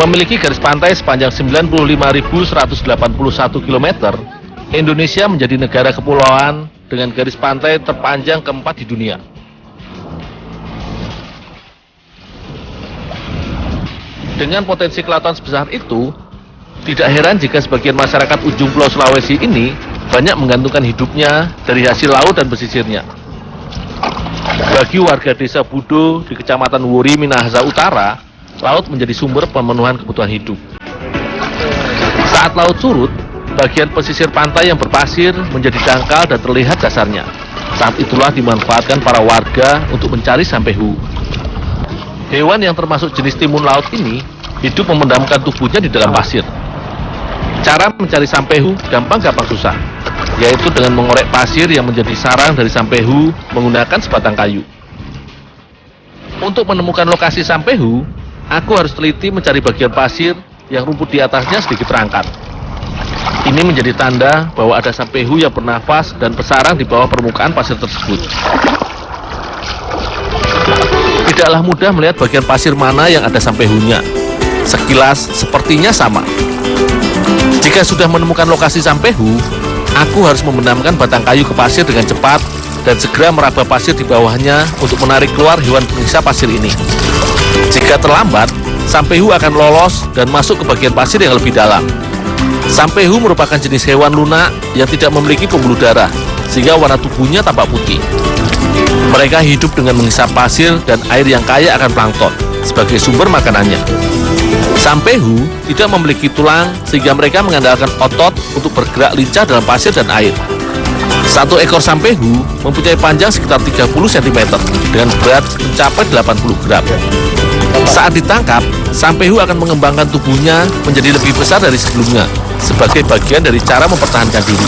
memiliki garis pantai sepanjang 95.181 km, Indonesia menjadi negara kepulauan dengan garis pantai terpanjang keempat di dunia. Dengan potensi kelautan sebesar itu, tidak heran jika sebagian masyarakat ujung Pulau Sulawesi ini banyak menggantungkan hidupnya dari hasil laut dan pesisirnya. Bagi warga desa Budo di Kecamatan Wuri, Minahasa Utara, laut menjadi sumber pemenuhan kebutuhan hidup. Saat laut surut, bagian pesisir pantai yang berpasir menjadi dangkal dan terlihat dasarnya. Saat itulah dimanfaatkan para warga untuk mencari sampehu. Hewan yang termasuk jenis timun laut ini hidup memendamkan tubuhnya di dalam pasir. Cara mencari sampehu gampang-gampang susah, yaitu dengan mengorek pasir yang menjadi sarang dari sampehu menggunakan sebatang kayu. Untuk menemukan lokasi sampehu, aku harus teliti mencari bagian pasir yang rumput di atasnya sedikit terangkat. Ini menjadi tanda bahwa ada sampehu yang bernafas dan bersarang di bawah permukaan pasir tersebut. Tidaklah mudah melihat bagian pasir mana yang ada sampehunya. Sekilas sepertinya sama. Jika sudah menemukan lokasi sampehu, aku harus membenamkan batang kayu ke pasir dengan cepat dan segera meraba pasir di bawahnya untuk menarik keluar hewan penghisap pasir ini. Jika terlambat, sampehu akan lolos dan masuk ke bagian pasir yang lebih dalam. Sampehu merupakan jenis hewan lunak yang tidak memiliki pembuluh darah, sehingga warna tubuhnya tampak putih. Mereka hidup dengan menghisap pasir dan air yang kaya akan plankton sebagai sumber makanannya. Sampehu tidak memiliki tulang sehingga mereka mengandalkan otot untuk bergerak lincah dalam pasir dan air. Satu ekor sampehu mempunyai panjang sekitar 30 cm dengan berat mencapai 80 gram. Saat ditangkap, sampehu akan mengembangkan tubuhnya menjadi lebih besar dari sebelumnya sebagai bagian dari cara mempertahankan diri.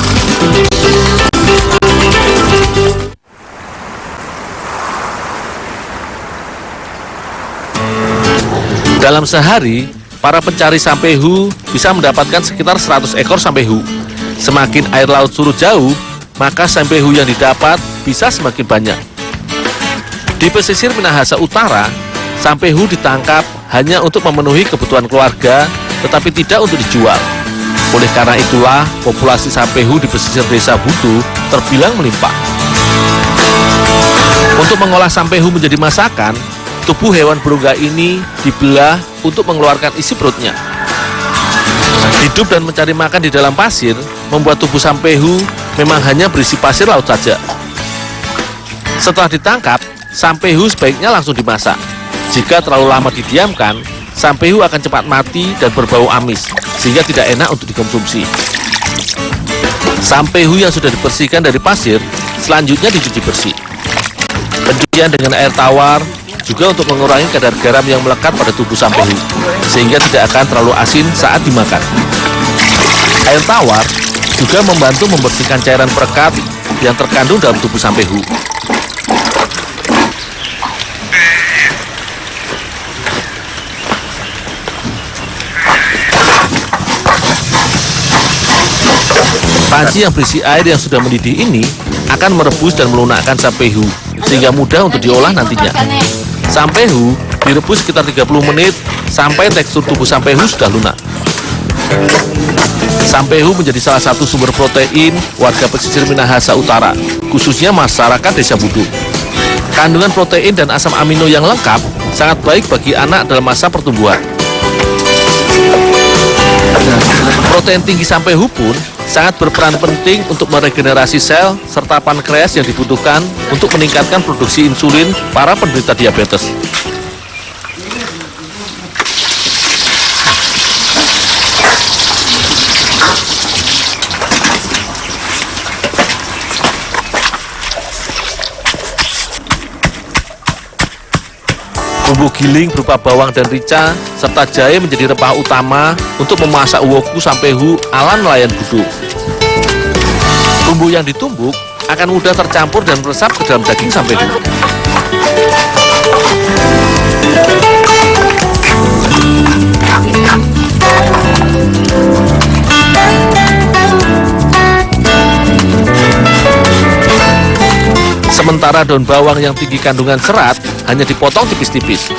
Dalam sehari, para pencari sampehu bisa mendapatkan sekitar 100 ekor sampehu. Semakin air laut surut jauh, maka sampehu yang didapat bisa semakin banyak. Di pesisir Minahasa Utara, sampehu ditangkap hanya untuk memenuhi kebutuhan keluarga, tetapi tidak untuk dijual. Oleh karena itulah, populasi sampehu di pesisir desa Budo terbilang melimpah. Untuk mengolah sampehu menjadi masakan, tubuh hewan berungga ini dibelah untuk mengeluarkan isi perutnya. Hidup dan mencari makan di dalam pasir membuat tubuh sampehu memang hanya berisi pasir laut saja. Setelah ditangkap, sampehu sebaiknya langsung dimasak. Jika terlalu lama didiamkan, sampehu akan cepat mati dan berbau amis, sehingga tidak enak untuk dikonsumsi. Sampehu yang sudah dibersihkan dari pasir, selanjutnya dicuci bersih. Pencucian dengan air tawar juga untuk mengurangi kadar garam yang melekat pada tubuh sampehu, sehingga tidak akan terlalu asin saat dimakan. Air tawar juga membantu membersihkan cairan perekat yang terkandung dalam tubuh sampehu. Panci yang berisi air yang sudah mendidih ini akan merebus dan melunakkan sampehu, sehingga mudah untuk diolah nantinya. Sampehu direbus sekitar 30 menit sampai tekstur tubuh sampehu sudah lunak. Sampehu menjadi salah satu sumber protein warga pesisir Minahasa Utara, khususnya masyarakat desa Budo. Kandungan protein dan asam amino yang lengkap sangat baik bagi anak dalam masa pertumbuhan. Protein tinggi sampehu pun sangat berperan penting untuk meregenerasi sel serta pankreas yang dibutuhkan untuk meningkatkan produksi insulin para penderita diabetes. Bumbu giling berupa bawang dan rica serta jahe menjadi rempah utama untuk memasak woku sampehu ala nelayan Budo. Bumbu yang ditumbuk akan mudah tercampur dan meresap ke dalam daging sampehu. Sementara daun bawang yang tinggi kandungan serat hanya dipotong tipis-tipis.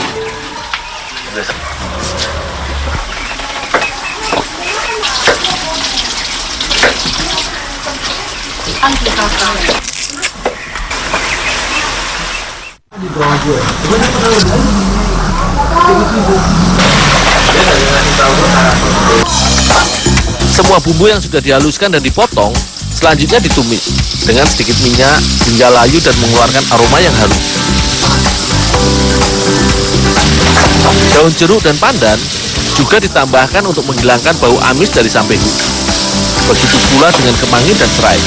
Semua bumbu yang sudah dihaluskan dan dipotong selanjutnya ditumis dengan sedikit minyak hingga layu dan mengeluarkan aroma yang harum. Daun jeruk dan pandan juga ditambahkan untuk menghilangkan bau amis dari sampehu. Begitu pula dengan kemangi dan serai.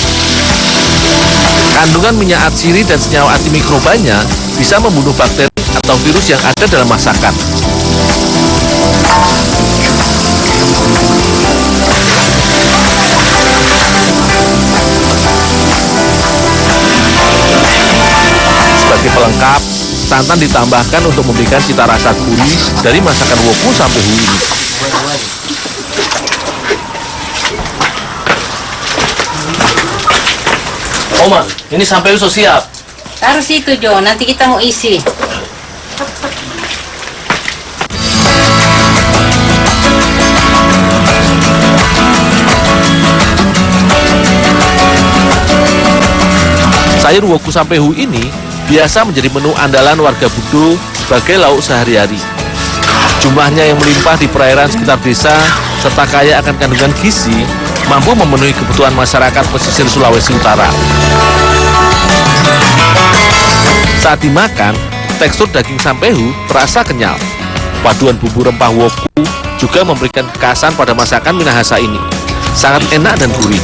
Kandungan minyak atsiri dan senyawa antimikrobanya bisa membunuh bakteri atau virus yang ada dalam masakan. Sebagai pelengkap, santan ditambahkan untuk memberikan cita rasa gurih dari masakan woku sampehu ini. Oma, ini sampehu sudah siap. Taruh situ Jo, nanti kita mau isi. Sayur woku sampehu ini biasa menjadi menu andalan warga Budo sebagai lauk sehari-hari. Jumlahnya yang melimpah di perairan sekitar desa serta kaya akan kandungan gizi mampu memenuhi kebutuhan masyarakat pesisir Sulawesi Utara. Saat dimakan, tekstur daging sampehu terasa kenyal. Paduan bumbu rempah woku juga memberikan kekhasan pada masakan Minahasa ini. Sangat enak dan gurih.